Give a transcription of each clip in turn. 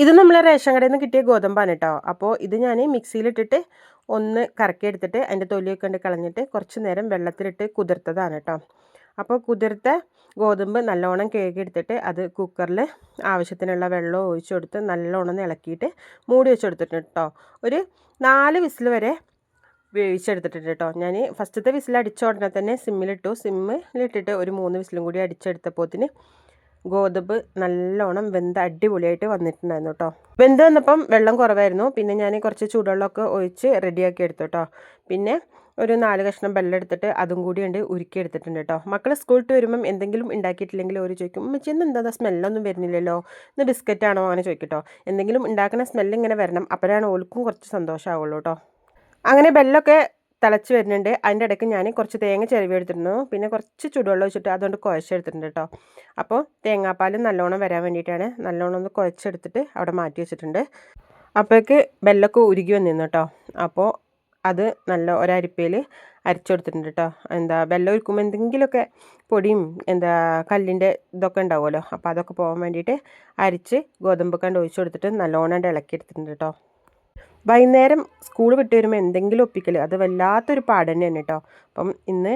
ഇത് നമ്മളെ റേഷൻ കടയിൽ നിന്ന് കിട്ടിയ ഗോതമ്പാണ് കേട്ടോ. അപ്പോൾ ഇത് ഞാൻ മിക്സിയിലിട്ടിട്ട് ഒന്ന് കറക്കി എടുത്തിട്ട് അതിൻ്റെ തൊലിയൊക്കെ ഉണ്ട് കളഞ്ഞിട്ട് കുറച്ച് നേരം വെള്ളത്തിലിട്ട് കുതിർത്തതാണ് കേട്ടോ. അപ്പോൾ കുതിർത്ത ഗോതമ്പ് നല്ലോണം കഴുകിയെടുത്തിട്ട് അത് കുക്കറിൽ ആവശ്യത്തിനുള്ള വെള്ളം ഒഴിച്ചു കൊടുത്ത് നല്ലോണം ഇളക്കിയിട്ട് മൂടി വെച്ച് കൊടുത്തിട്ടുണ്ട് കേട്ടോ. ഒരു 4 വിസിൽ വരെ വേവിച്ചെടുത്തിട്ടുണ്ട് കേട്ടോ. ഞാൻ ഫസ്റ്റത്തെ വിസിൽ അടിച്ച ഉടനെ തന്നെ സിമ്മിലിട്ടു. സിമ്മിലിട്ടിട്ട് ഒരു 3 വിസിലും കൂടി അടിച്ചെടുത്തപ്പോത്തിന് ഗോതമ്പ് നല്ലോണം വെന്ത് അടിപൊളിയായിട്ട് വന്നിട്ടുണ്ടായിരുന്നു കേട്ടോ. വെന്ത് വന്നപ്പം വെള്ളം കുറവായിരുന്നു. പിന്നെ ഞാൻ കുറച്ച് ചൂടുവെള്ളമൊക്കെ ഒഴിച്ച് റെഡിയാക്കി എടുത്തു കേട്ടോ. പിന്നെ ഒരു 4 കഷ്ണം വെള്ളം എടുത്തിട്ട് അതും കൂടി ഉണ്ട് ഉരുക്കി എടുത്തിട്ടുണ്ട് കേട്ടോ. മക്കൾ സ്കൂളിട്ട് വരുമ്പം എന്തെങ്കിലും ഉണ്ടാക്കിയിട്ടില്ലെങ്കിൽ ഒരു ചോദിക്കും, ഉമ്മച്ചി എന്താ സ്മെല്ലൊന്നും വരുന്നില്ലല്ലോ, ഇന്ന് ബിസ്ക്കറ്റാണോ അങ്ങനെ ചോദിക്കട്ടോ. എന്തെങ്കിലും ഉണ്ടാക്കുന്ന സ്മെല്ല് ഇങ്ങനെ വരണം, അപ്പോഴാണ് ഓൾക്കും കുറച്ച് സന്തോഷമാവുള്ളൂ കേട്ടോ. അങ്ങനെ വെള്ളമൊക്കെ തിളച്ച് വരുന്നുണ്ട്. അതിൻ്റെ ഇടയ്ക്ക് ഞാൻ കുറച്ച് തേങ്ങ ചിരവി എടുത്തിരുന്നു. പിന്നെ കുറച്ച് ചൂടുവെള്ളം ഒഴിച്ചിട്ട് അതുകൊണ്ട് കുഴച്ചെടുത്തിട്ടുണ്ട് കേട്ടോ. അപ്പോൾ തേങ്ങാപ്പാലും നല്ലോണം വരാൻ വേണ്ടിയിട്ടാണ് നല്ലോണം ഒന്ന് കുഴച്ചെടുത്തിട്ട് അവിടെ മാറ്റി വെച്ചിട്ടുണ്ട്. അപ്പോഴേക്ക് വെള്ളമൊക്കെ ഉരുകി വന്നിരുന്നു കേട്ടോ. അപ്പോൾ അത് നല്ല ഒരരിപ്പയിൽ അരച്ചെടുത്തിട്ടുണ്ട് കേട്ടോ. വെള്ളം ഒഴിക്കുമ്പോൾ എന്തെങ്കിലുമൊക്കെ പൊടിയും കല്ലിൻ്റെ ഇതൊക്കെ ഉണ്ടാവുമല്ലോ, അപ്പോൾ അതൊക്കെ പോകാൻ വേണ്ടിയിട്ട് അരിച്ച് ഗോതമ്പ് കണ്ട് ഒഴിച്ചു കൊടുത്തിട്ട് നല്ലോണം ഇളക്കിയെടുത്തിട്ടുണ്ട് കേട്ടോ. വൈകുന്നേരം സ്കൂൾ വിട്ട് വരുമ്പോൾ എന്തെങ്കിലും ഒപ്പിക്കൽ അത് വല്ലാത്തൊരു പാട് തന്നെയാണ് കേട്ടോ. അപ്പം ഇന്ന്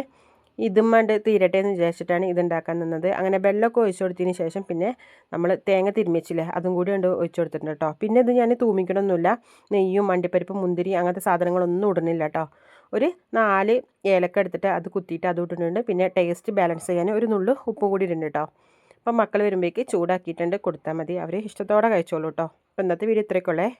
ഇതും വേണ്ട തീരട്ടെ എന്ന് വിചാരിച്ചിട്ടാണ് ഇതുണ്ടാക്കാൻ നിന്നത്. അങ്ങനെ വെള്ളമൊക്കെ ഒഴിച്ചു കൊടുത്തതിന് ശേഷം പിന്നെ നമ്മൾ തേങ്ങ തിരുമിച്ചില്ലേ അതും കൂടി ഉണ്ട് ഒഴിച്ചു കൊടുത്തിട്ടുണ്ട് കേട്ടോ. പിന്നെ ഇത് ഞാൻ തൂമിക്കണമൊന്നുമില്ല. നെയ്യും അണ്ടിപ്പരിപ്പ് മുന്തിരി അങ്ങനത്തെ സാധനങ്ങളൊന്നും ഇടുന്നില്ല കേട്ടോ. ഒരു 4 ഏലക്ക എടുത്തിട്ട് അത് കുത്തിയിട്ട് അത് ഇട്ടിട്ടുണ്ട്. പിന്നെ ടേസ്റ്റ് ബാലൻസ് ചെയ്യാൻ ഒരു നുള്ളു ഉപ്പും കൂടി ഇടുന്നുണ്ട് കേട്ടോ. അപ്പം മക്കൾ വരുമ്പോഴേക്ക് ചൂടാക്കിയിട്ടുണ്ട് കൊടുത്താൽ മതി, അവർ ഇഷ്ടത്തോടെ കഴിച്ചോളൂ കേട്ടോ. അപ്പോൾ ഇന്നത്തെ വീഡിയോ ഇത്രയൊക്കെ ഉള്ളേ.